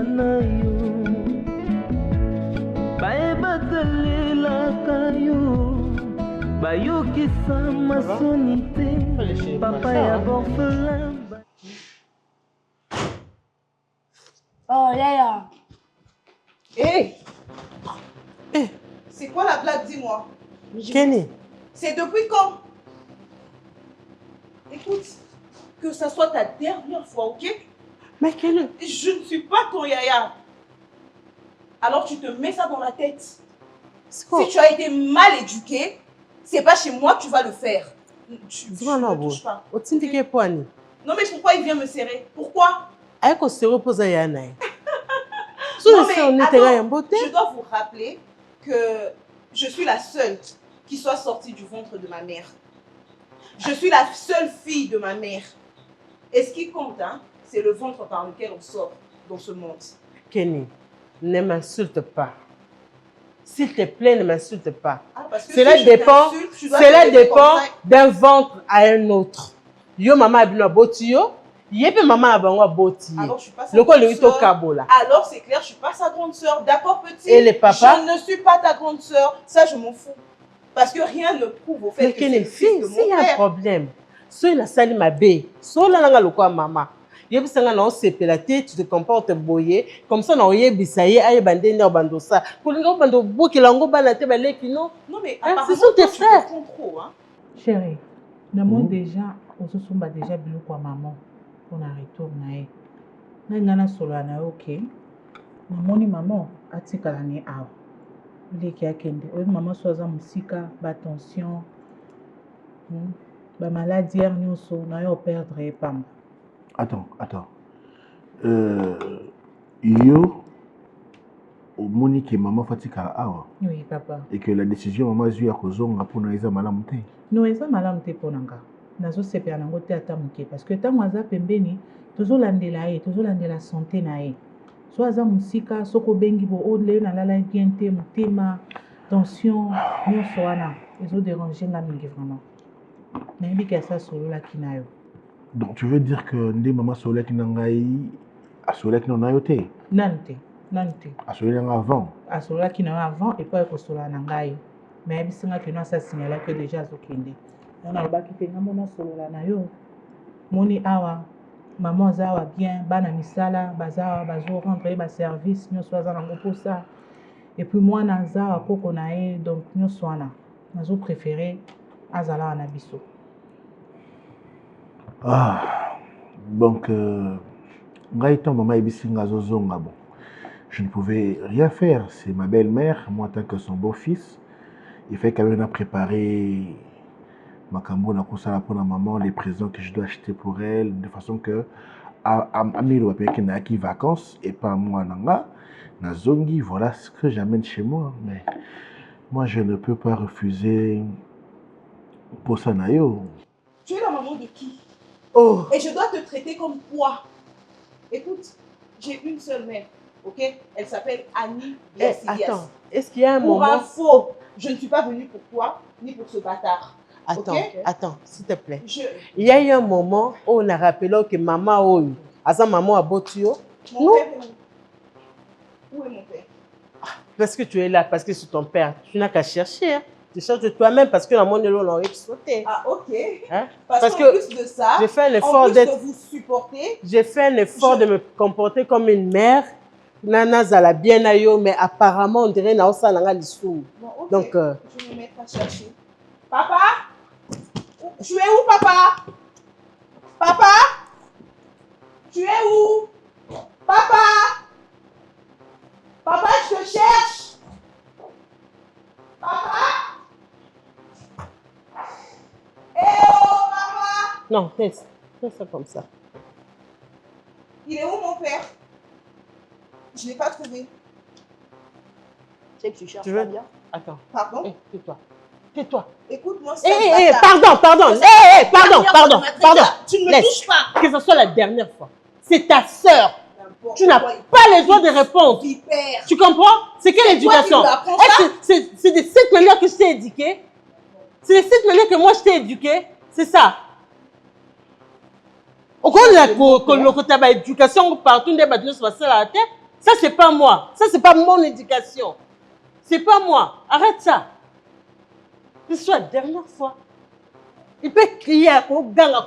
na yo baebatelelaka yo bayokisa masoni te papa ya borphelin. Oh Léa. Hé c'est quoi la blague, dis-moi? Kenny. C'est depuis quand? Écoute, que ça soit ta dernière fois, ok? Mais Kenny. Je ne suis pas ton yaya. Alors tu te mets ça dans la tête. Si tu as été mal éduqué, c'est pas chez moi que tu vas le faire. Tu ne touches pas. Okay? Non mais pourquoi il vient me serrer? Pourquoi? Non mais attends, je dois vous rappeler que je suis la seule qui soit sortie du ventre de ma mère. Je suis la seule fille de ma mère. Et ce qui compte, hein, c'est le ventre par lequel on sort dans ce monde. Kenny, ne m'insulte pas. S'il te plaît, ne m'insulte pas. Cela dépend d'un ventre à un autre. Yo maman abino boti yo, yepe maman abango boti. Alors je suis pas sa grande sœur. Alors c'est clair, je suis pas sa grande sœur. D'accord petit? Et les papas? Je ne suis pas ta grande sœur. Ça je m'en fous. Parce que rien ne prouve au fait que c'est le fils de mon père. Il y a un problème. Soit il a sali ma bé, soit là n'a le quoi maman. Yebisanga na osepe la tête, tu te comportes boyé comme ça na oyebisaye aye bandé na bando ça. Kolinga bando bokilango bana te baleki non. Non mais ce sont tes frères. Hein? Chérie, namon déjà ososomba déjà biloko ya maman pour na retour na ye. Na ngana solo na OK. Namoni maman atikala ni awa. Leki akende. Oyo maman soza musika, ba tension. Ba maladie nyonso na yo perdre pam. Attends. Yo, au Monique et maman Fatika awa. Oui, papa. Et que la décision maman a eu à cause on a pour nous aider malam te. Non, eza malam te ponanga. Nazo sepe anango te atamuke parce que tango aza pembeni, tozolandela santé na ye. So aza musika, soko bengi bo odle na lala bien te motema, tension, nyonso wana ezo déranger nga mingi vraiment. Na yebi ka sa solo la kinayo. Donc tu veux dire que ndé maman Solek nangai a Solek non ayote? Nante. A Solek avant. A Solek non avant et pas ko sola nangai. Mais bisinga que non ça signale que déjà zokende. On a ba kitenga mona solola na yo. Moni awa maman zawa bien bana misala bazawa bazo rendre ba service nyonso aza na pour ça. Et puis moi na zawa koko na e donc nyonso wana. Nazo préférer azala na biso. Donc, maman bon. Je ne pouvais rien faire. C'est ma belle-mère, moi en tant que son beau-fils. Il fait quand même préparer ma cambo pour la maman, les présents que je dois acheter pour elle, de façon que Amiro a qui vacances et pas moi nanga. Nazongi, voilà ce que j'amène chez moi. Mais moi, je ne peux pas refuser pour ça nayo. Tu es la maman de qui? Oh. Et je dois te traiter comme quoi? Écoute, j'ai une seule mère, ok? Elle s'appelle Annie Biasilias. Attends, est-ce qu'il y a un moment... Pour info, je ne suis pas venue pour toi, ni pour ce bâtard. Attends, s'il te plaît. Il y a eu un moment où on a rappelé que maman, maman a bottu. Mon père est où? Où est mon père? Parce que tu es là, parce que c'est ton père. Tu n'as qu'à chercher. Hein. Tu cherches de toi-même parce que la monde on l'a exploité. Ah, ok. Hein? Parce qu'en plus de ça, j'ai fait un effort de vous supporter. J'ai fait un effort de me comporter comme une mère. Nana Zala bien ayo, mais apparemment on dirait na osa nanga lisou. Bon, okay. Donc je vais me mettre à chercher. Papa? Tu es où, papa? Papa? Tu es où? Papa? Papa, je te cherche. Papa? Eh oh, papa! Non, fais ça comme ça. Il est où mon père? Je ne l'ai pas trouvé. Tu sais que tu cherches Tu veux bien. Attends. Pardon? Tais-toi. Tais-toi. Écoute-moi, pardon. Tu ne me touches pas. Que ce soit la dernière fois. C'est ta sœur. Tu n'as pas les droits de répondre. Vipère. Tu comprends? C'est quelle éducation? C'est de cette manière que je t'ai éduqué? C'est de cette manière que moi je t'ai éduqué? C'est ça? Au contraire, l'éducation partout, on va se passer la tête. Ça, c'est pas moi. Ça, c'est pas mon éducation. C'est pas moi. Arrête ça. Ce soit la dernière fois. Il peut crier à Koganga,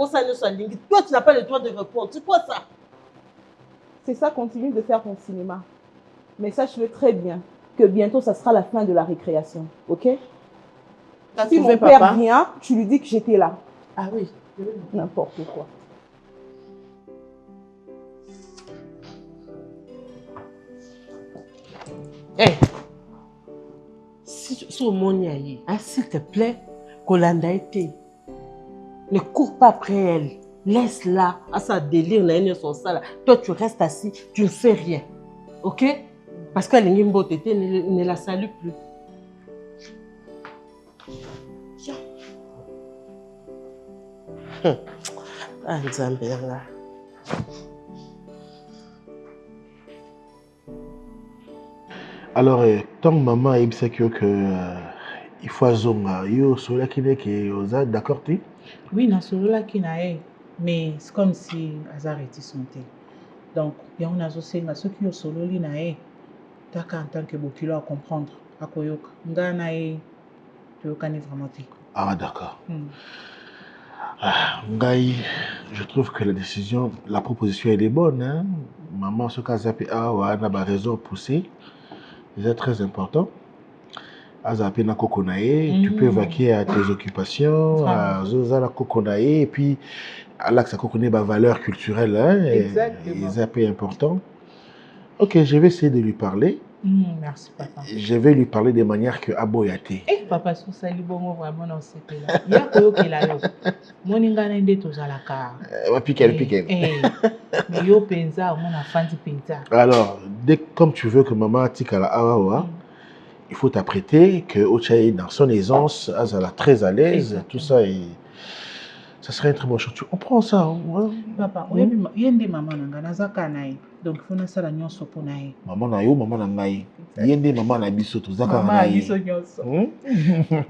ça ne soit lingue. Toi, tu n'as pas le droit de répondre. C'est quoi ça? C'est ça, continue de faire ton cinéma. Mais sache-le très bien que bientôt, ça sera la fin de la récréation. Ok? Si mon père vient, tu lui dis que j'étais là. Ah oui. N'importe quoi. Hey, si au monde y a, s'il te plaît, Kolanda été. Ne cours pas après elle. Laisse-la à sa délire, toi tu restes assis, tu ne fais rien. Ok? Parce que l'ingimbo tété ne la salue plus. Ah, Nzambera. Alors, tant que maman a dit que il faut azonga, yo sola kine ke oza d'accord tu? Oui, na solola kinae, mais c'est comme si Azar était santé. Donc, bien on a aussi ceux qui ont sololi nae, taka en tant que bokilo à comprendre, à koyoka. Ngana e, tu connais vraiment ti. Ah d'accord. Ah, Ngai, je trouve que la décision, la proposition elle est bonne. Hein? Maman ce cas zappé a ba raison poussée. C'est très important. Azapé na kokonae, tu peux vaquer à tes occupations, à zoza la kokonae, et puis à l'axe à kokonae ba valeur culturelle, hein, exactement. Et zappé important. Ok, je vais essayer de lui parler. Merci papa. Je vais lui parler de manière que aboyate. Eh papa sous sali bongo vraiment non c'est là. Ya koyoke la yo. Moninga na ndé tozalaka. Piquel. Mais yo penza mon afandi penza. Alors, comme tu veux que maman tika la awa, il faut t'apprêter que Ochaï, dans son aisance, elle est très à l'aise, exactement. Tout ça, et ça serait une très bonne chose. On prend ça. Hein? Papa, il y a des mamans qui donc il faut que ça la nyonso pour naï. Maman na yo, maman na ngai. Il y a des mamans na biso to zaka na biso nyonso.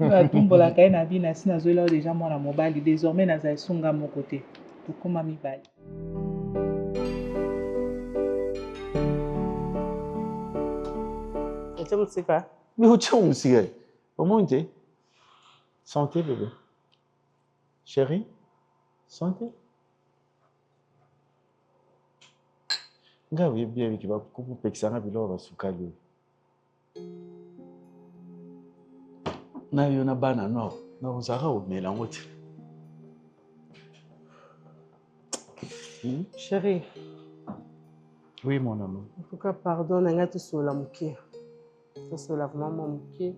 Na tumbola kai na bi na sina zola déjà moi na mobile désormais na za sunga mon côté. Pour comment mi bali. Et tu me sais quoi? Mais où tu es aussi? Comment tu es? Santé, bébé. Chérie? Santé? Nga oui, bien, qui va couper pexana bilo va soukali. Na yo na bana no, na uzaka o melangote. Chérie. Oui, mon amour. En tout cas, pardon, on a tout sur la mouké. Tout sur la maman mouké.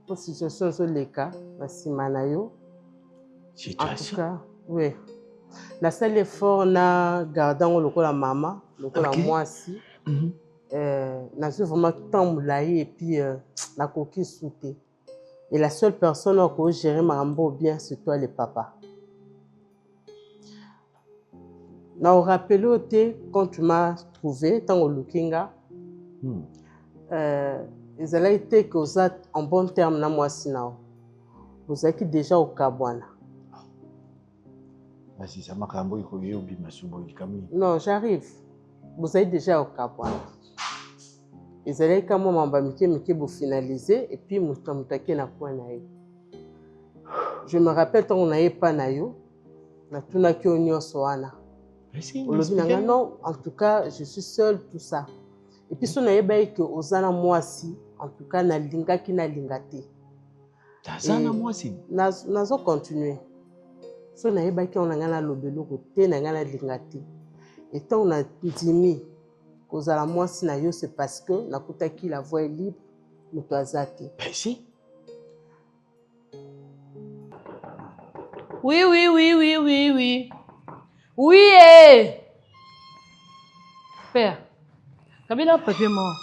Pour situation sur les cas, la simanayo. En tout cas, oui. La seule effort na gardant le la maman, le la moi aussi. Na suis vraiment tant moulaï et puis la coquille soutée. Et la seule personne qui peut gérer ma rambo bien, c'est toi le papa. Na au rappelé au thé quand tu m'as trouvé tant au lookinga. Ils allaient été que vous êtes en bon terme na moi sinao. Vous êtes déjà au Kabwana. Non, j'arrive. Vous êtes déjà au Kabwana. Ils allaient quand moi m'embamike vous finaliser et puis m'outamutake na point naï. Je me rappelle quand on n'avait pas naïo, na tout na ki onyo soana. Non, en tout cas, je suis seule, tout ça. Et puis si on avait que Ozana moi si, en tout cas na linga ki na lingate. Tazana moi si. Nazo continuer. So na yeba ki on a ngana lobelo côté na ngana lingate. Et tant on a dimi kozala moi si na yo c'est parce que na kutaki la voie est libre muto azate. Si. Oui. Oui, eh. Père, combien de papier mort?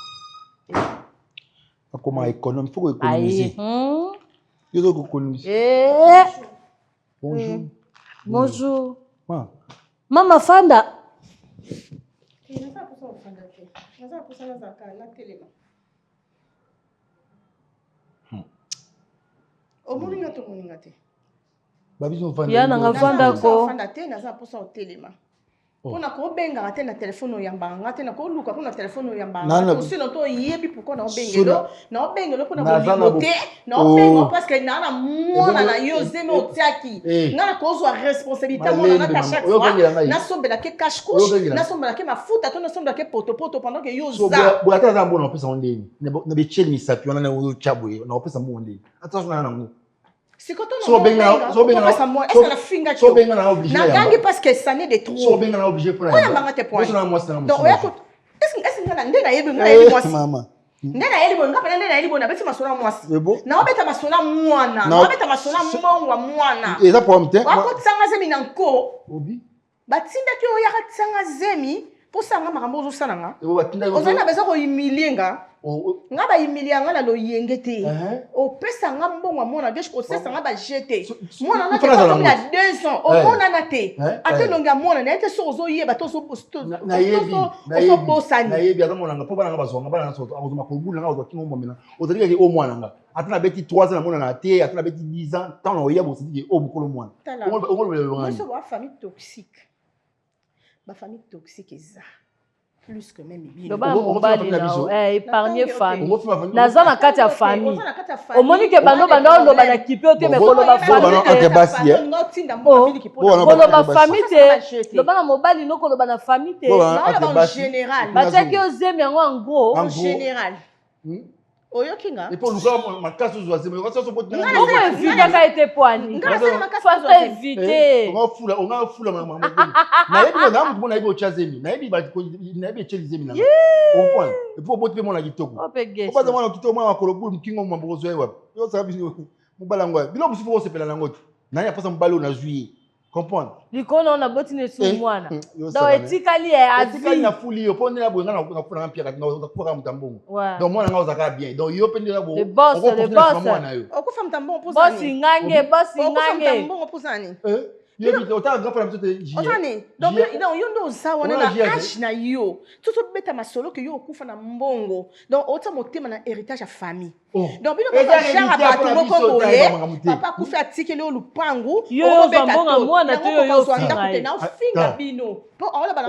Comment économiser? Il faut économiser. Il faut économiser. Bonjour. Bonjour. Ah. Maman Fanda. Fanda ko. Kuna ko benga te na téléphone oyamba te na ko luka kuna téléphone oyamba Nana- aussi non to yebi pourquoi na Solo- bengelo kuna Naza na bote na Oh. benga parce que na mona na Eh, yo zeme otiaki eh. na ko zo responsabilité Malembe, mona na ta maman. chaque Oyo fois bengela ngai. na sombela ke cache Oyo couche bengela. na sombela ke mafuta to na sombela ke poto pendant que yo So za bwata za mbona opesa ondeni. Na becheli misapi wana na uyo chabwe na opesa mu ondeni. Attention na nango. sikoto So benga so benga. est-ce que na finga so benga na obligé. na gangi parce que ça n'est de trop So benga na obligé pour. Oya mbanga te point. Na moi c'est na donc oya ko est-ce que ngana ndena yebi ngana yebi mwasi mama. ndena yebi bonga pa ndena yebi bonga beti masona mwasi C'est bon. na obeta masona mwana Na- na obeta masona mbongwa mwana Eza problème te. wako tsanga zemi na nko Obi. batindaki oyo yaka tsanga zemi mpo sanga makambo ozosala nga Ebo batinda yo. ozali na besoin kohumilie nga nga bahumilie nga na loyenge te opesa nga mbongwa mwana bieshe kosesa nga bajete mwana na tepakomi na 2 ans omonana te ate elongi ya mwana naye te soki ozoyeba to ozobosani nayebi ata monanga mpo bana nga bazwanga bana ozoma kolbula nga ozwa kingo momena ozali kaki o mwana nga ata nabeti 3 ans na monana te ata nabeti 10 ans ntango na oyeba osiki o mokolo mwana biso bafamille toxique bafamille toxique eza plus que même lobana mobali nao épargne famille famille naza na kati ya famille omoni ke bando oloba na kipe ote me koloba famille te koloba famille te lobana mobali no koloba na famille te batiaki ozemi yango en gros en général oyoki nga epo luka makasi ozwa zema yoka soso boti na oko evitaka ete poani fata evite onga fula mama nayebi na mutu mona yebi ocha zemi nayebi echeli zemi na comprendre epo boti pe mona kitoko obaza mwana kitoko mwana makolo bulu mkingo mambo ozwa wapi yo saka bisi mobala ngwa bilo musu fo sepela na ngoti nani apasa mobali na juillet comprendre likolo na boti ne su mwana donc etikali avi na fuli yo pone na boyenga na kufuna na pia katina kufa mutambongo donc mwana nga ozaka bien donc yo pende la bo le boss okufa mutambongo boss ngange mutambongo pusani yo bi otaka ngafala mtote jie otani donc yo ndo ozawa na age na yo toto beta masolo ke yo okufa na mbongo donc ota motema na héritage ya famille donc bino papa jara bato moko boye papa kufa atikeli yo lupangu okobeta mwana to yo yo na ofinga bino po ola bana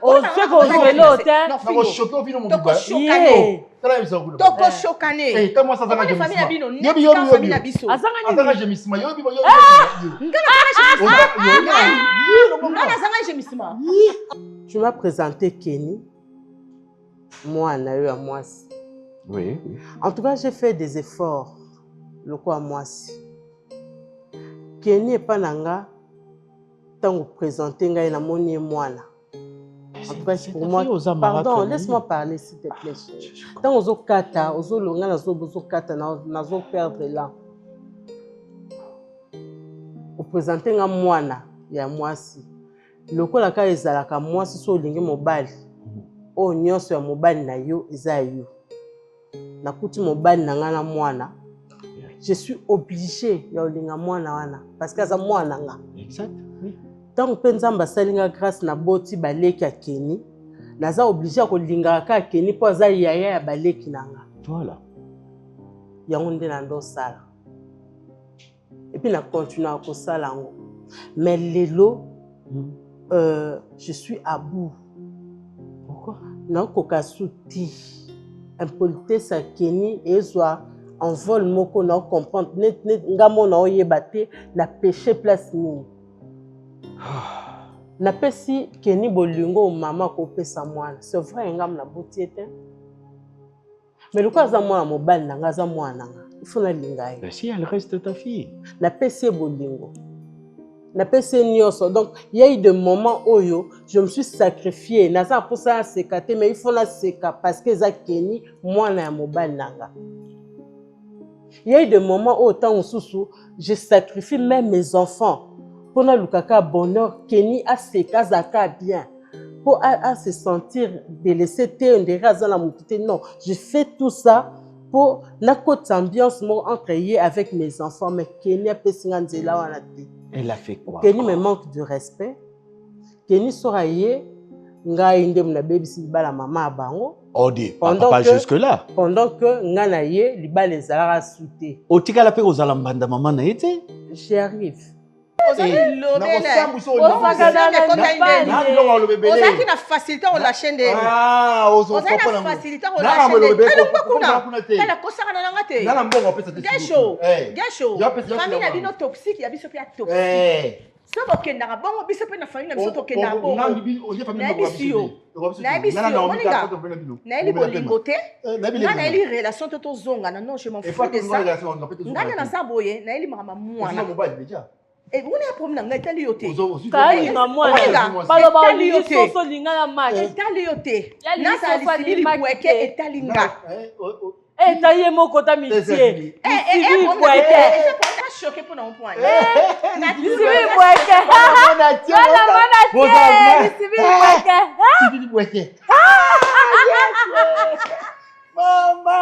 oseko ozwelo te nako choquer vino mo biba tala biso kulo toko chokane kama sasa na famille ya bino yobi yobi biso azanga je misima yobi yo Tu m'as présenté Kenny, moi, Nayo à Moisi. Oui. En tout cas, j'ai fait des efforts, le quoi à Moisi. Kenny et Pananga, tant que présenté, il y a mon moi. En tout cas, pour moi, pardon, laisse-moi parler s'il te plaît. Tant que vous kata, vous longa vous kata, vous perdre là. Vous présentez un moine. Ya mwasi lokola ka ezalaka mwasi so olingi mobali o nyonso ya mobali na yo eza yo nakuti mobali na nga na mwana je suis obligé ya olinga mwana wana parce que aza mwana nga exact oui tant que nzamba salinga grâce na boti baleki ya Kenny naza obligé ya kolinga ka Kenny po aza yaya ya baleki na nga voilà yango nde na ndo sala et puis na continuer à kosala ngo. Mais lelo, je suis à bout. Pourquoi? Non, kokasuti. Impolitesse à Kenny et soit en vol moko na comprendre. Net ngamo na oyebate na péché place ni. Na pesi Kenny bolingo mama ko pesa mwana. C'est vrai ngam na botiete. Mais le quoi za mwana mobali na nga za mwana nga. Il faut na linga. Mais si elle reste ta fille. Na pesi bolingo. Na pesi nyoso. Donc il y a eu des moments où je me suis sacrifiée. Na ça pour ça sécater mais il faut la séca parce que za Kenny mwana ya mobali nanga. Il y a eu des moments où tant sous je sacrifie même mes enfants pour na lukaka bonheur Kenny a séca zaka bien. Pour à se sentir délaissé non, je fais tout ça pour la côte ambiance entre avec mes enfants mais Kenny a elle a fait quoi? Kenny me manque de respect. Kenny sera yé nga indem na baby si bala maman bango. Oh dit pas jusque là. Pendant que nga na yé li bala les ala souté. Otika la pe ozala mbanda maman na été? J'y arrive. ozaki na facilité olâche nde ozaki na facilité olâche nde tala kosakana nanga te gesho famille na bino toxique ya biso mpe ya toxique so bokendaka bongo biso mpe na famille na biso tokendaka bongo nayebisi yo moninga nayeli bolingo te nga nayeli relation te tozongana non je m'en fous de ça nga nde naza boye nayeli makambo mwana on a problème na etali yo te kalinga mwana baloba olingi soso linga ya maki etali yo te nasalisibili bweke etali nga eta ye moko ta mitie lisibili bweke choqué pour non point lisibili bweke bana tie lisibili bweke Mama,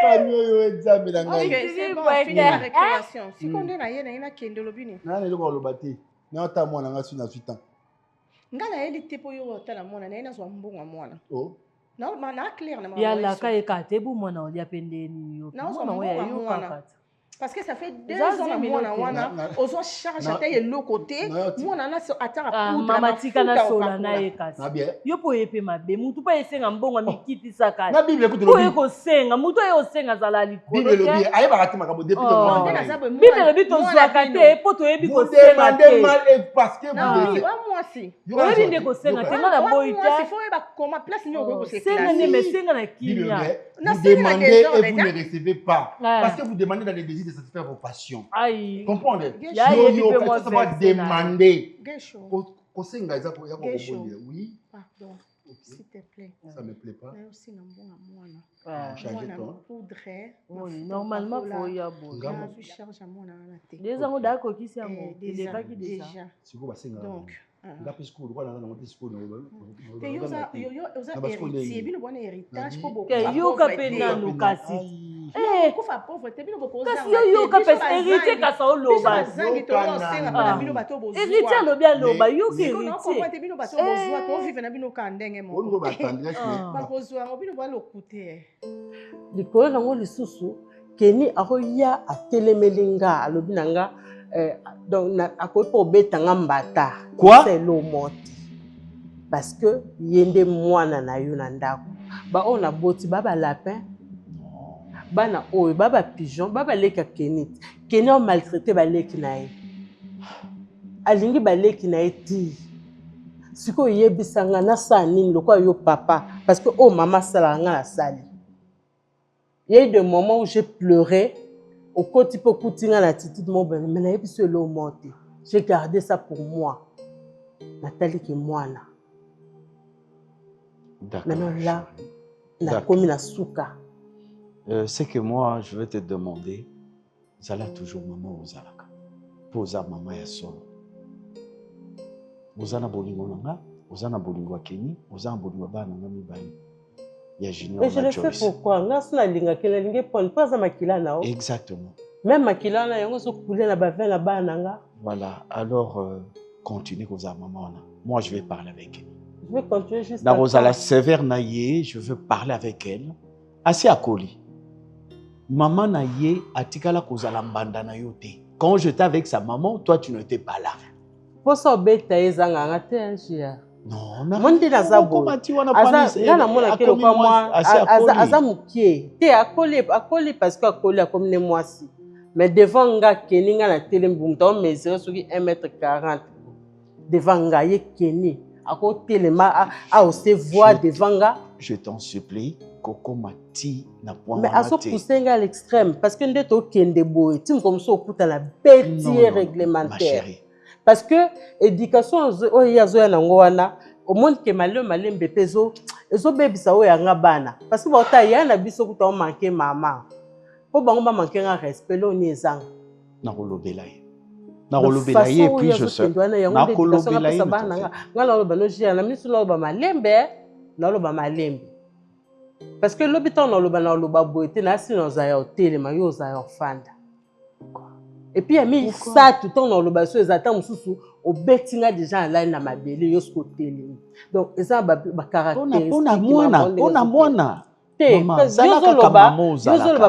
famille yo examen na ngai. C'est bon, fini la récréation. Si qu'on est na ye na ina kende lobini. Na le ko lobati. Na ota mwana nga sina 8 ans. Ngala eli te po yo tala mwana na ina zo mbonga mwana. Oh. Na na clair na mama. Ya la ka ekate bu mwana olia pendeni yo. Na zo mbonga mwana. Parce que ça fait 2 ans na mwana wana ozo charge ata ye le côté mwana na so atara poudre mama tika na sola na ekasi yo po yepe mabe mutu pa esenga mbonga mikiti saka na bible ekuto lobi ko senga mutu ayo senga zala likolo bible lobi aye bakati makambo depuis le bible lobi to zwaka te po to yebi ko senga te parce que vous moi si yo binde ko senga te ngana boita il faut ba comment place ni ko se senga ne me senga na kinya vous demandez et vous ne recevez pas parce que vous demandez dans les désirs de satisfaire vos passions. Aïe. Comprenez? Ça va demander. Oui. Pardon. S'il te plaît. Ça me plaît pas. Aussi normalement faut y avoir. Les amours d'accord qui c'est amour. Déjà. Donc. Ngapi school kwa nana ngoti school te yoza héritier bino bwana héritage ko boko yo kapena nukasi kufa pauvreté bino boko kasi yo kapesa héritier kasa oloba zangi to senga bana bino bato bozwa héritier lo bien loba yo ki héritier bino bato bozwa to vivre na bino ka ndenge mo on ba tendresse ba bozwa ngo bino bwana lokute likolo nango lisusu keni akoya atelemelinga alobi nanga donc à côté pour betanga mbata c'est l'eau morte parce que yende mwana na yo na ndako ba on a boti baba lapin bana oyo baba pigeon baba leka kenit keni on maltraité ba leki na ye alingi ba leki na ye ti siko yebisanga na sani lokwa yo papa parce que oh maman sala nga la sali il y a eu des moments où j'ai pleuré. Au côté pour continuer l'attitude de mon ben, mais il l'eau morte. J'ai gardé ça pour moi. Nathalie qui est moi là. Maintenant là, la commune à Souka. C'est que moi, je vais te demander, Zala toujours maman aux Zalaka. Posa maman ya solo. Ozana bolingo nanga, ozana bolingo Keni, ozana bolingo bana ngami bani. Mais je le fais pourquoi? Exactement. Même makila na yango so couler na ba vin na ba nanga. Voilà, alors continue comme ça maman. Moi je vais parler avec elle. Je vais continuer juste na Rosala sévère naie, je veux parler avec elle. Assez à Koli. Maman naie atikala kozala mbanda na yote. Quand j'étais avec sa maman, toi tu n'étais pas là. Pour ça beta ezanga ngate njia. Non, Mondi na zabo. Aza mona kelo kwa moi aza mukie. Te akoli parce que akoli comme ne moi si. Mais devant nga Keni nga na telembum to mesurer soki 1m40. Devant nga ye Keni. Ako telema a aussi voir devant nga. Je t'en supplie, Coco Mati n'a point. Mais à ce pousser à l'extrême parce que ndeto kende boy, tim comme ça okuta la bêtise réglementaire. Parce que éducation oyazo na ngwana au monde que malembe peso ezo bebisa o yanga bana parce que bota yana biso kuta o manquer maman po bango ba manquer un respect lo ni ezanga na kolobela ye et puis je sais na kolobela ye ngala lo bano jia na miso lo ba malembe na lo ba malembe parce que l'hôpital na lo ba boité na sino za ya hotel ma yo za ya fanda. Et puis, il y a mis ça tout le temps dans le bas, ils attendent sous au bettinga déjà là dans ma belle, ils sont télé. Donc, ça a ba caractéristique. On a moins.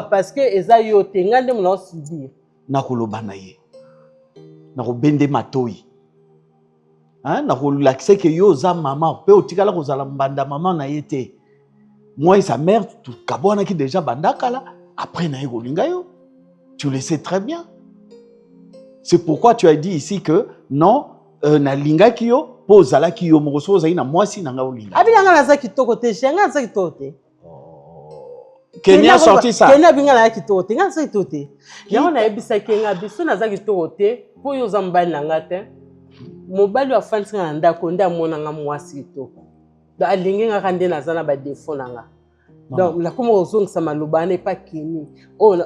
Parce que ils a yo tenga de mon subir. Na koloba na ye. na robende matoi. Hein, na relaxer que yo za maman, pe otikala ko zala mbanda maman na yete. Moi et sa mère, tout kabona qui déjà bandakala, après na yolinga yo. Tu le sais très bien. C'est pourquoi tu as dit ici que non, na linga kiyo, pose la kiyo moroso za ina mwasi na nga olinga. Abinga na za kitoko te, shenga za kitote. Kenya sorti ça. Kenya binga na kitote, nga za kitote. Yango na ebisa kenga biso na za kitote, po yo zambali na ngate. Mobali wa fansi na ndako nda mona nga mwasi kitoko. Do alingi nga kande na za na ba défaut na nga. Donc la comme ozong sa maloba n'est pas kini. Oh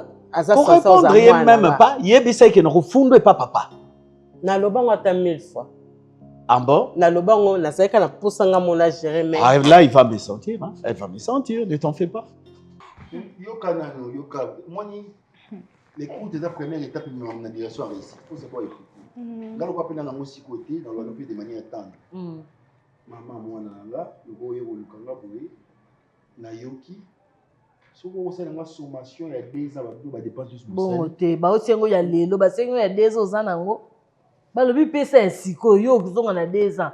pour répondre même pas, yebisa ke no fundo et pas papa. Na loba ngata 1000 fois. Ah bon? Na loba ngo na saika na posanga mona gérer mais. Ah là il va me sentir hein. Elle va me sentir, ne t'en fais pas. Yoka nano, yoka. Moi ni l'écoute est la première étape de mon direction à réussir. Faut savoir écouter. Dans le cas dans aussi côté, dans le de manière tendre. Maman moi na le boye ou le kanga boye na yoki. Soko osala nga sommation ya 2 ans ba dépense juste bon te ba osengo ya lelo ba sengo ya 2 ans ozanango ba lobi pesa ya siko yo kuzonga na 2 ans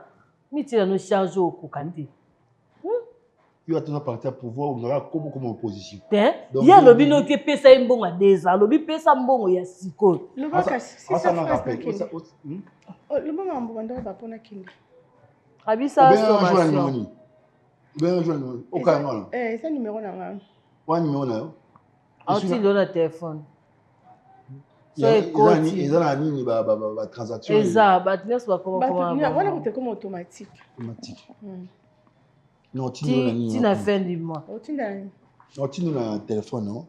miti na no charge okukandi yo atona parti à pouvoir on aura comme opposition ya lobi no ke pesa mbongo ya 2 ans lobi pesa mbongo ya siko le baka si ça rappelle le moment mbongo ndo ba pona kindi abisa sommation ben joindre au canal c'est numéro na nga wa numéro na yo auti lo na téléphone so ekoti ezana nini ba transaction eza ba tines ba comment wana kote comme automatique non tu na fin du mois tu na téléphone non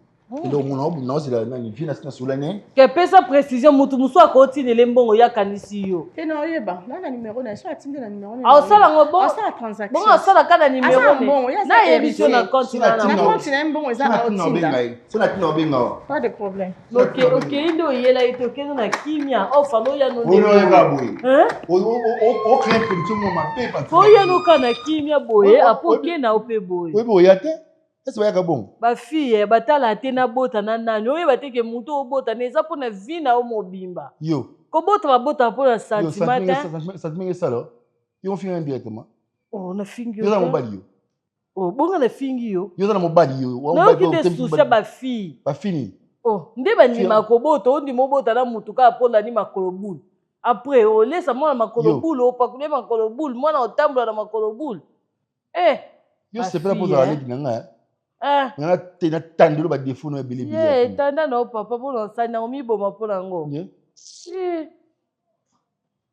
donc mon c'est la vie na solane que pesa précision mutu muso akoti ne lembongo ya kanisi yo non yeba na numéro na so atinde na numéro na osala ngo bon osala transaction bon osala kana numéro na yebiso na compte na compte na mbongo eza na otinda so na tino benga pas de problème OK indo yela itokezo na kimia ofa no ya no de o crée production mo mape pa fo ya no kana kimia boye apoke na ope boye oui boye ate est-ce que bon ba fille batala te na bota na nani oye bateke mutu obota neza pona vie na o mobimba yo ko bota bota pona sentiment ça te met ça là yo finir directement oh na fingi yo na mobali yo oh bonga na fingi yo yo na mobali yo wa mobali yo te soucia ba fille oh ndeba ni makobota ondi mobota na mutuka apola ni makolobulu après o lesa mona makolobulu opakule makolobulu mona otambola na makolobulu yo c'est pas pour aller kinanga ngana tena tandelo ba défaut no ebele bizarre tanda no papa pour lancer na omi boma pour ngo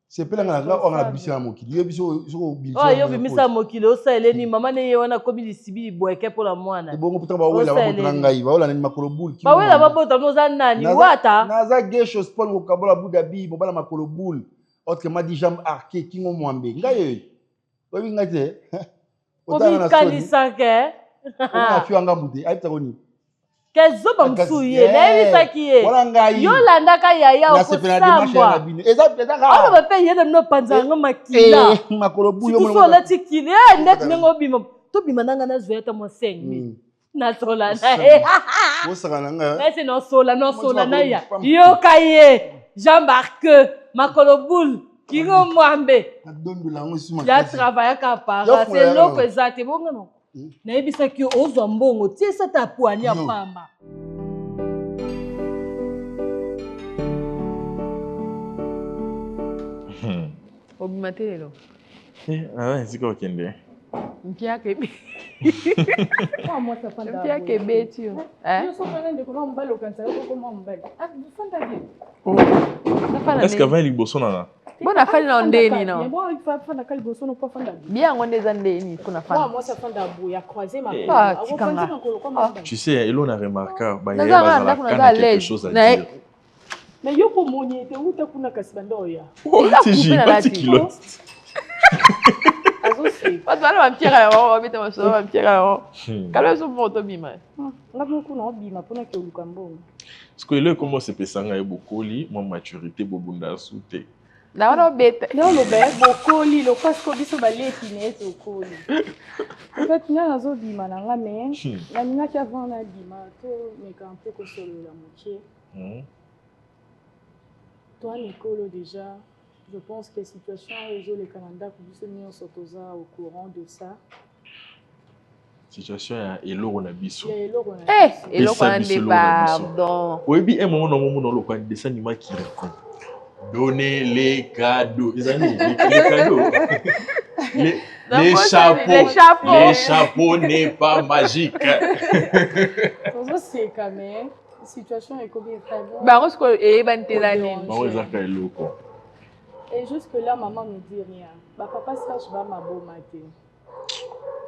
c'est pas ngana on a bisi na mokili yo biso so bisi yo bimisa mokili o sa eleni mama ne ye wana kobi lisibi boyeke pour la mwana bongo puta ba wela ba botana ngai ba wela na makolo bul ba wela ba botana no za nani wata na za gesho sport ko kabola budabi bo bala makolo bul autre ma di jambe arqué kingo mwambe ngai yo ngate obi kanisa ke ona fianga mude ayita koni kezo bamsuye na ebisaki ye yo landaka yaya okosambwa ono bape yede no panzanga makila makolo buyo mo so lati kile ndek nengo bima to bima nanga na zweta mo 5000 na sola na mo saka nanga mais no sola na ya yo kaye Jean-Marc makolo bul kingo mwambe ya travailler ka para c'est loko ezate bonga no na ebisaki ozwa mbongo tie sa ta poani ya pamba obimate lelo zika okende mpia kebe mpia kebe tio est-ce qu'avant liboso nanga bona fali na ndeni no bien ngone za ndeni kuna fali tu sais elon a remarqué ba yeba za quelque chose à dire mais yo ko monye te uta kuna kasibanda oya ti kilote watu wale wampiera yao wabita waso wampiera yao kalo so moto bima ngabo kuna obima pona ke uluka mbongo parce que le comment se pesanga e bokoli mo maturité bobunda sute na wana beta no lo be bokoli lo parce que biso baleti neto okoli en fait nya zo bima na nga me na mina ki avant na bima to me ka un peu ko solo la moitié Toi, Nicolo, déjà, je pense que la situation est le Canada, que vous êtes au courant de ça. Situation est lourde on a biso. Et le coin de pardon. Oui, bien un moment dans le coin dessin animé qui répond. Donnez les cadeaux. Les cadeaux. Les chapeaux n'est pas magique. Ça c'est quand même la situation est combien très bonne. Bah parce que et jusque là maman ne dit rien. Bah papa sache va ma beau matin.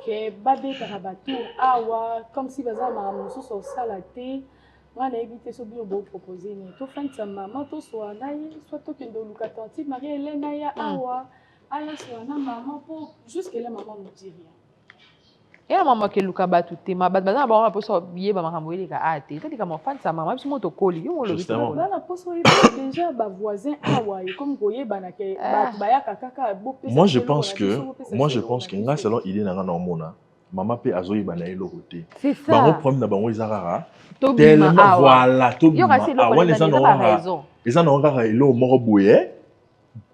Que babé tarabatu awa comme si bazar ma muso so salate. Moi na évité so bien beau proposer ni. To fin sa maman to so anaye soit to kendo luka tanti Marie Hélène ya awa. Ala so na maman pour jusque là maman ne dit rien. Et la maman qui luka batu te ma bat bazar ba poso biye ba makambo ile ka ate. To dika mo fan sa maman biso moto koli yo lo biso. Là la poso déjà ba voisin awa comme goye banake ba ya kaka bo pesa. Moi je pense que nga selon idée na nga na mona maman pe azoyi banaye lo côté. C'est ça. Bango problème na bango izarara. Tellement voilà to bima. Ouais les gens n'ont pas ilo moko boye.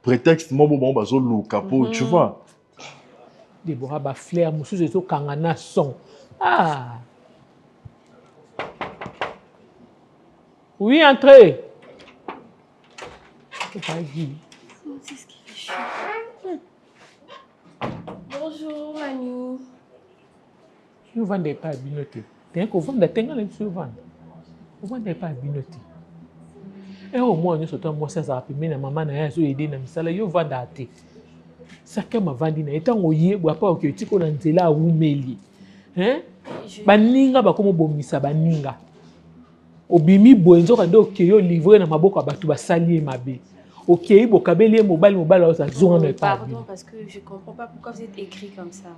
Prétexte mo bon bazo luka po tu vois. Déborah ba flair musu zo kangana son. Ah. Oui, entrez. Bonjour, Mani. Je ne vendais pas à Binoté. T'es un qu'on vend des tengas, tu vends. Vous ne vendez pas à Binoté. Et au moins, nous sommes moi, ça a pu mener maman à aider dans le salaire. Je vends à thé. Ça qui m'a vendu, étant au yé, bois pas au que tu connais là où mêlé. Hein? Baninga, bah comment bomisa baninga. Obimi boenzo kando okeyo livré na maboko abatu basali mabe. Okeyi bokabeli mobile ça zone na pas. Pardon parce que je comprends pas pourquoi vous êtes écrit comme ça.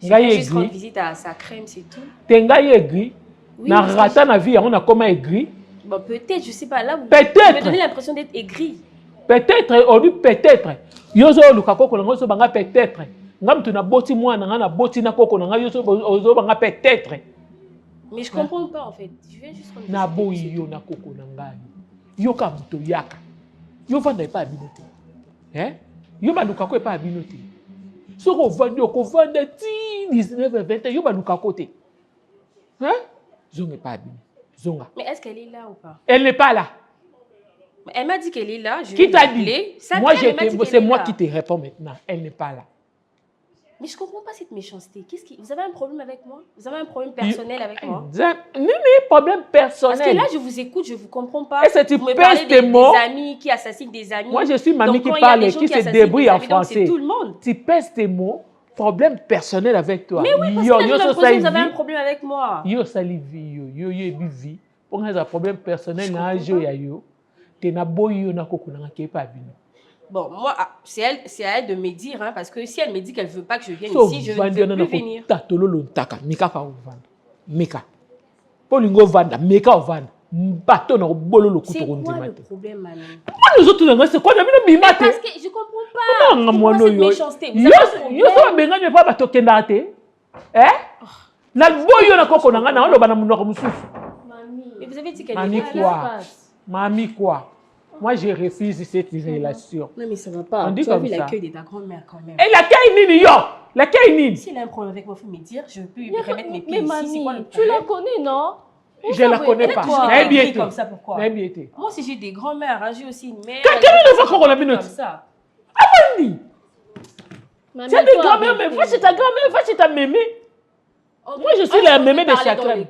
Ngai juste rendre visite à sa crème c'est tout. Tengai aigri. Na rata na vie on a comme aigri. Bon peut-être je sais pas là vous me donnez l'impression d'être aigri. Peut-être on dit peut-être. Yozo lukako ko ngo so banga peut-être. Ngam tu na boti mwana nga na boti na koko nga yozo ozo banga peut-être. Mais je comprends pas en fait. Je viens juste rendre na boyi yo na koko na ngai. Yo ka muto yaka. Yo vanda pas binote. Hein? Yo baluka ko pas binote. So ko vanda ko vanda 19 20 yo baluka côté. Hein? Zonga pas binote. Zonga. Mais est-ce qu'elle est là ou pas? Elle n'est pas là. Elle m'a dit qu'elle est là. Qui t'a dit? Moi c'est moi qui te réponds maintenant. Elle n'est pas là. Mais je ne comprends pas cette méchanceté. Vous avez un problème avec moi? Vous avez un problème personnel avec moi? Non, problème personnel. Parce que là, je vous écoute, je ne vous comprends pas. Est-ce que tu me parlez des mots? Des amis qui assassinent des amis. Moi, je suis mamie qui parle, qui se débrouille en français. C'est tout le monde. Tu pèses tes mots, problème personnel avec toi. Mais oui, parce que là, j'ai l'impression que vous avez un problème avec moi. Yo salivi, yo vie. Pour un problème personnel, tu n'as beau yo na koko na qui pas bien. Bon, moi, c'est à elle de me dire, hein, parce que si elle me dit qu'elle ne veut pas que je vienne ici, je ne veux plus venir. C'est quoi le problème, Manon? Nous autres, c'est quoi le parce que je ne comprends pas. C'est quoi cette méchanceté? Mais vous avez dit qu'elle est là. Mamie quoi? Moi, je refuse cette relation. Non, mais ça ne va pas. Tu as vu l'accueil de ta grand-mère quand même. Et l'accueil Nini, yo! L'accueil Nini! Si elle a un problème avec moi, il faut me dire, je peux lui remettre mes pieds ici. C'est quoi le problème? Tu la connais, non? Je ne la connais pas. Elle est comme ça, pourquoi? Moi aussi, j'ai des grand-mères, j'ai aussi une mère. Quelle est la fois qu'on a minute? Comme ça. Ah, Nini! Tu as des grand-mères, mais va chez ta grand-mère, va chez ta mémé. Moi, je suis la mémé de sa crème.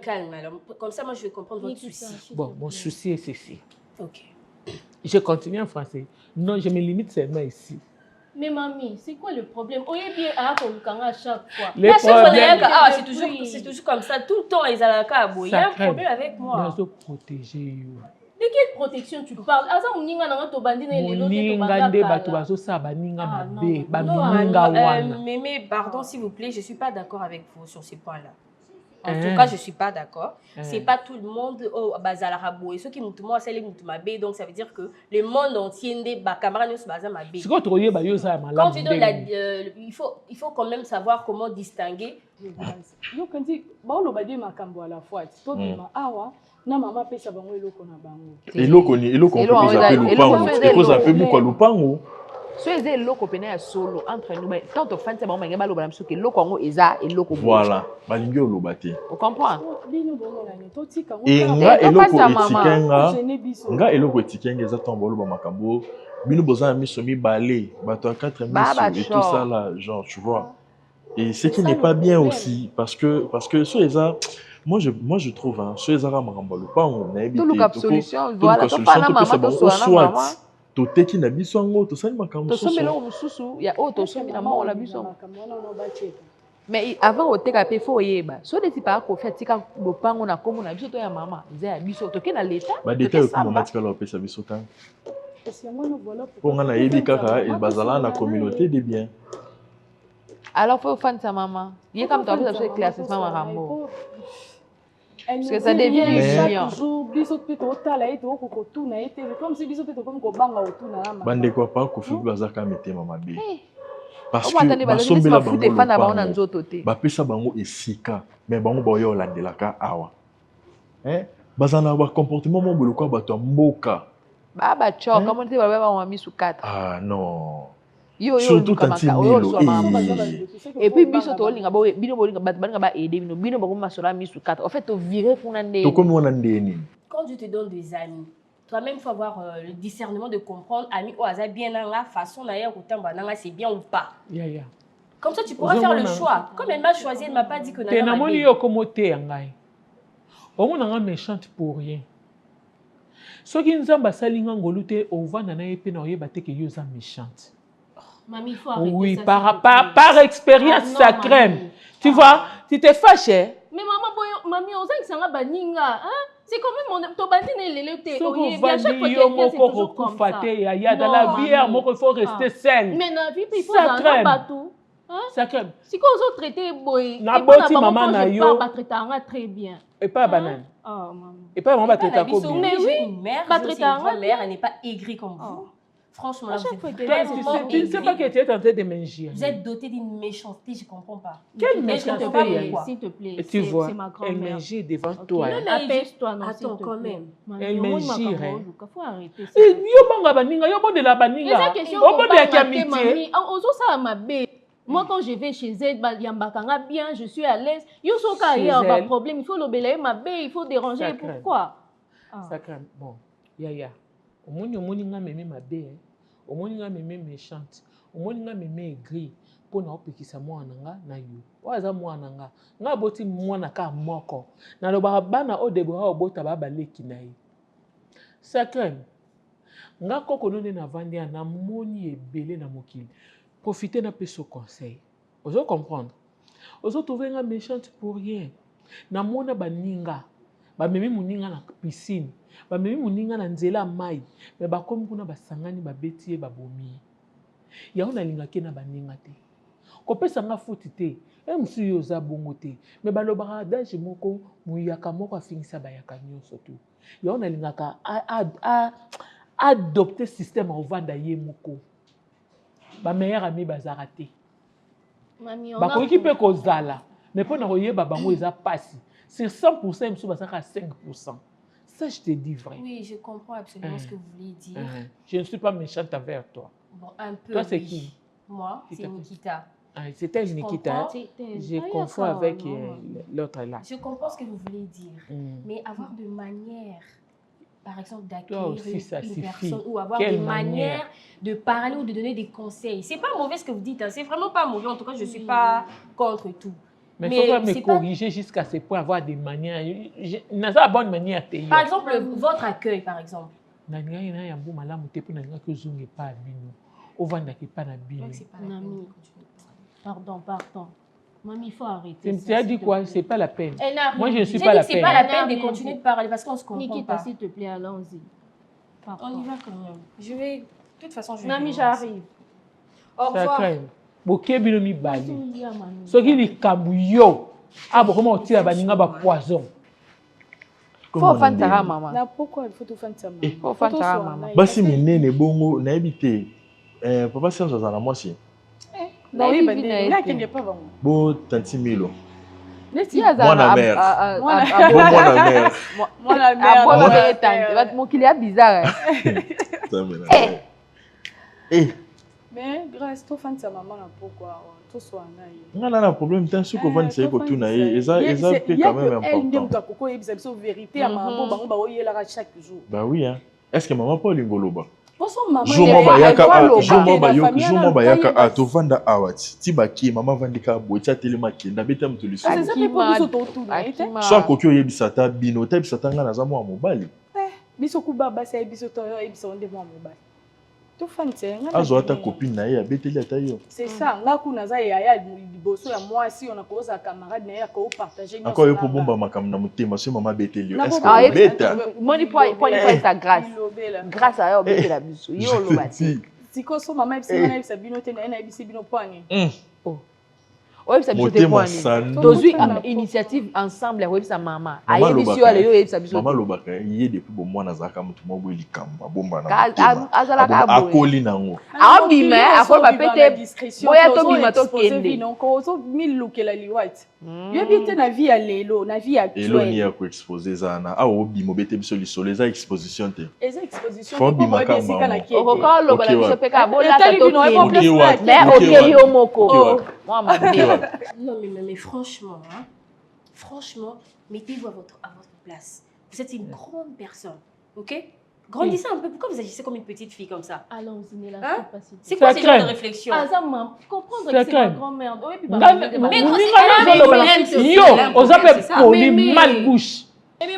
Comme ça, moi, je vais comprendre votre souci. Bon, mon souci est ceci. Ok. Je continue en français. Non, je me limite seulement ici. Mais mamie, c'est quoi le problème? On est bien à chaque fois. C'est toujours comme ça. Tout le temps, ils ont la cabo. Il y a un problème avec moi. Je dois protéger. De quelle protection tu parles? Mémé, pardon, s'il vous plaît, je ne suis pas d'accord avec vous sur ces points-là. En tout cas, je ne suis pas d'accord. C'est pas tout le monde au Bazalarabo. Et ceux qui m'ont c'est les Moutoumabé. Donc, ça veut dire que le monde entier des camarades ne se basent à quand tu donnes il faut quand même savoir comment distinguer. Yo quand dit ba lo badi makambo à la fois. To bima awa na mama pesa bango eloko na bango. Eloko on peut beaucoup lupango. So eza eloko pena ya solo entre nous tant to fan c'est bon ngeba lo bana msuki eloko ngo eza eloko voilà balingi oloba te on comprend et nga eloko etikenga eza tombo lo ba makambo bino bozana miso mibale bato 4 miso et tout ça là genre tu vois et ce qui n'est pas bien aussi parce que so eza moi je trouve hein so eza makambo lo pa on a évité solution voilà to pas na maman to soit toteki na biso ngo to sali makambo to somela o mususu ya o to somela mo la biso mais avant o teka pe fo yeba so de tipa ko fait tika lopango na komo na biso to ya mama nze ya biso to ke na l'état ba détail ko mama tika lo pesa biso tan pour ngana yebi kaka et bazala na communauté de bien alors faut fan sa maman il comme toi ça éclaircissement marambo parce que ça devient humiliant. Bande quoi pas ko fubi bazaka mete mama be. Parce que basombela bango ba pesa bango esika mais bango ba yo landelaka awa. Bazana ba comportement mo boloko bato mboka. Baba cho comment te baba ba mi su 4. Ah non. Surtout tanti milo et puis biso to linga ba bino bolinga balinga ba aider bino ba ko masola mi su 4 en fait to virer pour nande to comme on ndeni quand je te donne des amis toi-même faut avoir le discernement de comprendre ami au hasard bien dans la façon d'ailleurs kutamba nanga c'est bien ou pas comme ça tu pourras faire le choix comme elle m'a choisi elle m'a pas dit que nana na moni yo comme te ngai on nga méchante pour rien soki nzamba salinga ngolute ovanda na yepe na oyeba te que yo za méchante. Mamie, il faut arrêter oui, ça. Par expérience, ça crème. Tu vois, tu t'es fâché. Mais maman, mamie, on sait que ça va baninga. C'est quand même ton bandit n'est l'électé. À chaque fois quelqu'un c'est toujours comme ça. Dans la vie, il faut rester saine. Mais dans la vie, il faut un bateau. Ça crème. Si quand on traité boy, na boti maman na yo, pas traiter très bien. Et pas banane. Oh maman. Et pas maman traiter comme bien. Mais oui, une mère, une mère, elle n'est pas aigrie comme vous. Franchement, là, tu ne sais pas que tu es en train de manger. Vous êtes doté d'une méchanceté, je ne comprends pas. Quelle méchanceté? S'il te plaît, tu vois, c'est ma grand-mère. elle m'injure devant toi. Apaise-toi, non, attends, quand même. Elle m'injure. Il faut arrêter ça. Yo banga baninga, yo bonde la baninga. Yo bonde la amitié. Ozo ça ma bé. Moi, quand je vais chez elle, Yambakanga bien, je suis à l'aise. Yo so ka y a un problème, il faut l'obéler ma bé, il faut déranger. Pourquoi? Ça crème. Bon, yaya. Omoni nga meme ma bé. Omoni nga meme méchante. Omoni nga meme aigri. Pona opekisa mwana nga na yo. Waza mwana nga. Nga boti mwana ka moko. Na loba bana o debora obota ba leki na ye. Sacrem. Nga koko none na vandia na moni ebele na mokili. Profitez na pe ce conseil. Ozo comprendre. Ozo trouver nga méchante pour rien. Na mona baninga. Ba memi muninga na piscine. Ba memi muninga na nzela mai. Me ba komi kuna basangani ba betie ba bomi. Ya ona linga ke na baninga te. Kopesa nga futi te. Msu yo za bongo te. Me ba lobaka adage moko muyaka moko afingisa ba yaka nyonso tu. Ya ona linga ka adopter système ovanda ye moko. Ba meilleur ami bazara te. Mami on ba ko kipe ko zala. Mais pour na koyeba bango eza pasi. Sur 100%, monsieur Bassaka 5%. Ça, je te dis vrai. Oui, je comprends absolument ce que vous voulez dire. Je ne suis pas méchante envers toi. Bon, un peu. Toi, c'est qui? Moi, c'est Nikita. C'était Nikita. Je confonds avec l'autre là. Je comprends ce que vous voulez dire. Mais avoir de manières, par exemple, d'accueillir une personne ou avoir des manières de parler ou de donner des conseils. C'est pas mauvais ce que vous dites. C'est vraiment pas mauvais. En tout cas, je ne suis pas contre tout. Mais il faut pas me corriger jusqu'à ce point, avoir des manières. N'a pas bonne manière. Par exemple, votre accueil, par exemple. Pardon. Mamie, il faut arrêter. Tu as dit quoi? C'est pas la peine. Moi, je ne suis pas la peine. C'est pas la peine de continuer de parler parce qu'on se comprend pas. Nikita, s'il te plaît, allons-y. On y va quand même. Je vais... De toute façon, je vais... Mamie, j'arrive. Au revoir. Boké binomi bali. Soki li kambu yo Ah, bon, comment on tire baninga ba poison? Faut faire ta maman. Pourquoi il faut tout faire ta maman? Faut faire ta maman. Basi menene bongo na ebité. Papa Serge azana mwasi. Non, oui, ben là qu'il n'y a pas vraiment. Bo tanti Milo. Moi la mère. Moi la mère. Moi la mère. Moi la mère. Mon qu'il est bizarre. Mais grâce tout fan sa maman là pourquoi tout soit naïf. Non non problème tant ce que van c'est que tout naïf eza peut quand même important. Elle ndem ka koko yebisa biso vérité ya maman bango ba oyela chaque jour. Bah oui hein. Est-ce que maman pas lingoloba? Jour mo bayaka a to vanda awati ti baki mama vandika bocha telema kenda beta mutuli so. C'est ça qui pour biso to tout naïf. Soit kokyo yebisa ta bino ta yebisa ta ngana za mo mobali. Biso kuba basa biso to yebisa onde mo mobali. Tout fan c'est azo ata copine na ye abeteli ata yo. C'est ça nga kuna za ya liboso ya moi si on a koza camarade na ya ko partager nyonso. Encore yo ko bomba makam na mutema so mama beteli yo. Est-ce que beta? Moni point ta grâce. Grâce à yo beta la biso. Yo lo bati. Siko so mama ebisi na ebisa bino te na ebisi bino poanye. Oh. Oui, ça biso te poanye. Tozu initiative ensemble avec sa maman. Aye biso ale yo ebisa biso. Maman lobaka yé depuis bon moi nazaka mutu mo boeli kamba bomba na. Azala ka boye. Akoli nango. A bima akol ba pete. Boya to bima to kende. Non ko so milukela liwat. Yo bite na vie ya lelo, na vie actuelle. Elo ni ya ko exposer zana. A obi mo bete biso lisolo eza exposition te. Eza exposition ko bima kamba. Okoko lo bala biso pe ka bola ta to kende. Mais OK yo moko. Moi ma Non, mais franchement, hein, franchement, mettez-vous à votre place. Vous êtes une grande personne, ok? Grandissez un peu. Pourquoi vous agissez comme une petite fille comme ça? Allons-y, Néla, c'est quoi ces genres de réflexion? Comprendre que c'est ma grand-mère. Mais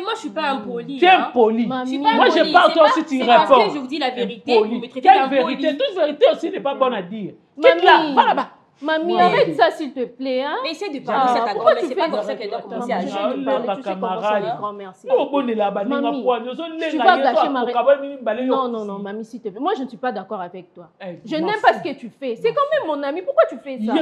moi, je suis pas impoli. Tu es impoli. Moi, je parle, toi aussi, tu réponds. Parce que je vous dis la vérité, vous me traitez d'impoli. Quelle vérité? Toute vérité aussi n'est pas bonne à dire. Quitte là, va là-bas. Mamie, arrête ça s'il te plaît. Hein? Mais essaie de parler à ta grand-mère. C'est pas comme ça qu'elle doit commencer à agir. Tu sais comment sont les grands-mères. Mamie, tu vas gâcher ma réponse. Non, mamie, s'il te plaît. Moi, je ne suis pas d'accord avec toi. Je n'aime pas ce que tu fais. C'est quand même mon ami. Pourquoi tu fais ça?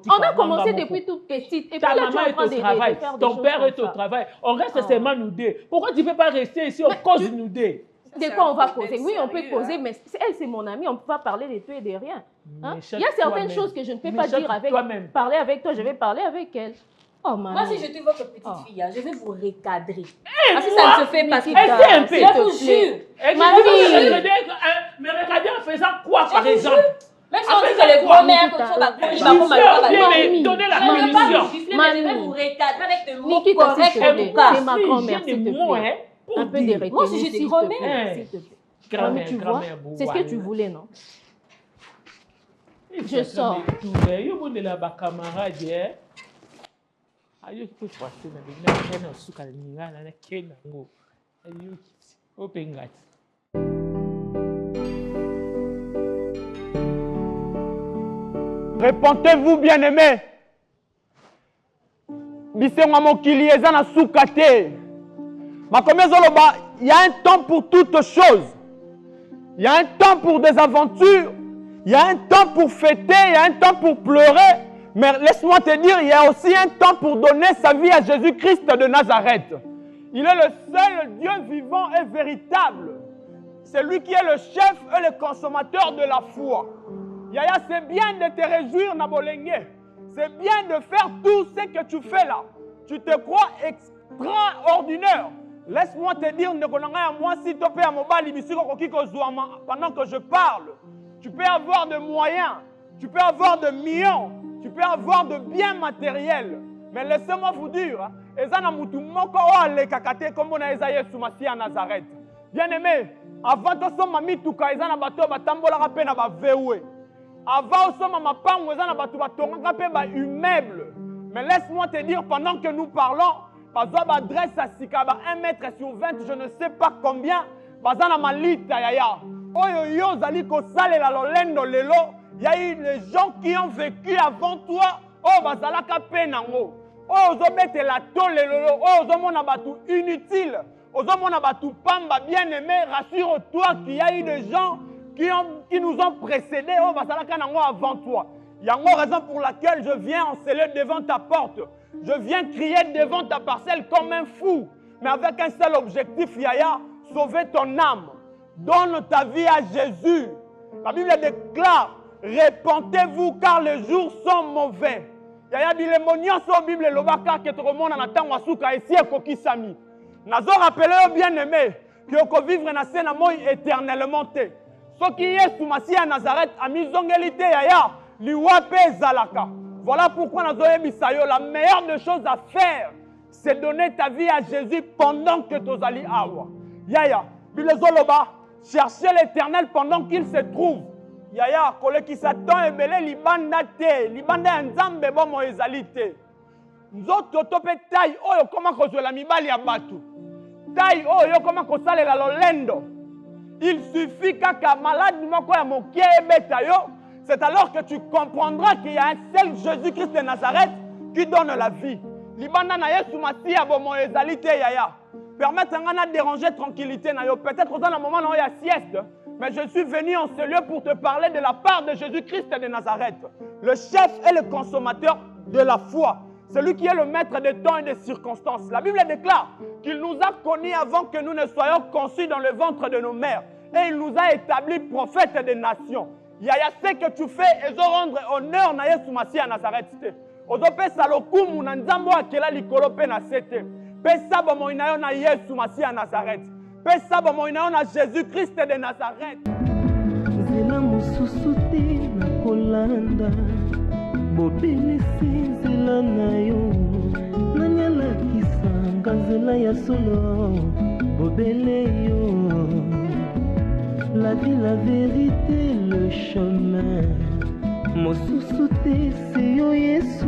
On a commencé depuis toute petite. Et puis là, tu es en train de faire ton père est au travail. On reste seulement nous deux. Pourquoi tu ne peux pas rester ici? On cause nous deux. De quoi on va causer? Oui, on peut causer, mais elle, c'est mon amie, on ne peut pas parler de tout et de rien. Hein? Il y a certaines choses que je ne peux pas dire avec parler avec toi, je vais parler avec elle. Oh, maman. Moi, si je te vois comme petite fille, je vais vous recadrer. Parce que ça ne se fait pas tout ça. Je vous jure. Mais recadrer en faisant quoi, par exemple? Même si on dit que les grands-mères, il va donner la permission. Je vais vous recadrer avec des mots corrects en tout cas. C'est ma grand-mère, s'il te plaît. Un peu de retenue. Moi, si je dis grand-mère, s'il te plaît. Tu vois, c'est ce que tu voulais, non? Je sors. Répentez-vous, bien-aimés. Bisenwa mokili eza na suka te. Il y a un temps pour toutes choses. Il y a un temps pour des aventures. Il y a un temps pour fêter. Il y a un temps pour pleurer. Mais laisse-moi te dire, il y a aussi un temps pour donner sa vie à Jésus-Christ de Nazareth. Il est le seul Dieu vivant et véritable. C'est lui qui est le chef et le consommateur de la foi. Yaya, c'est bien de te réjouir, Nabolenge. C'est bien de faire tout ce que tu fais là. Tu te crois extraordinaire. Laisse-moi te dire, moi, si tu peux pendant que je parle, tu peux avoir de moyens, tu peux avoir de millions, tu peux avoir de biens matériels. Mais laissez-moi vous dire, bien aimé, avant que tu sois mituka, avant que tu sois immeuble. Mais laisse-moi te dire, pendant que nous parlons, Bazwa adresse à Sikaba 1 mètre sur 20, je ne sais pas combien. Bazana malita yaya. Oyo yo zali ko sale la lolendo lelo. Il y a eu des gens qui ont vécu avant toi. Oh bazala ka penango. Oh zobete la tole lelo. Oh zomona batu inutile. Oh zomona batu pamba bien aimé. Rassure-toi qu'il y a eu des gens qui nous ont précédés. Oh bazala ka nango avant toi. Il y a une raison pour laquelle je viens enceller devant ta porte. Je viens crier devant ta parcelle comme un fou, mais avec un seul objectif, Yaya, sauver ton âme. Donne ta vie à Jésus. La Bible déclare, répentez-vous car les jours sont mauvais. Yaya dit, les monions sont Bible, le baka qui te remonte en attendant Wasuka et si kokisami. Nazo rappelé bien-aimé, que vous vivre dans scène éternellement. Ce qui est sous Massia à Nazareth, a mis zongelité Yaya, liwape zalaka. Voilà pourquoi nous avons la meilleure des choses à faire, c'est donner ta vie à Jésus pendant que tu es allé à Awa. Yaya, Bilezoloba, cherchez l'Éternel pendant qu'il se trouve. Yaya, kole qui s'attend et belé libanda te, libanda nzambe bon moezalité. Nous autres topé taille, oh comment qu'on la mibali à batu. Taille, oh yo comment qu'on sale la lolendo. Il suffit qu'un malade moko ya mokie beta yo. C'est alors que tu comprendras qu'il y a un seul Jésus-Christ de Nazareth qui donne la vie. Libanda na yesu masia bo mo ezalité yaya. Permettre à déranger tranquillité na yo. Peut-être dans un moment où il y a sieste, mais je suis venu en ce lieu pour te parler de la part de Jésus-Christ de Nazareth, le chef et le consommateur de la foi. Celui qui est le maître des temps et des circonstances. La Bible déclare qu'il nous a connus avant que nous ne soyons conçus dans le ventre de nos mères. Et il nous a établis prophètes des nations. Yaya, ce que tu fais, et rendre honneur à Yesu Masi à Nazareth. Ozope salokumu na nzambo akela likolo pe na sete. Pesa bomo inayo na Yesu Masi à Nazareth. Pesa bomo inayo na Jésus-Christ de Nazareth. Zela mususu te na kolanda. Bobelisi nzela na yo. Nanyalakisa nzela ya solo. Bobele yo. La vie, la vérité, le chemin. Mosusu te se yo Yesu.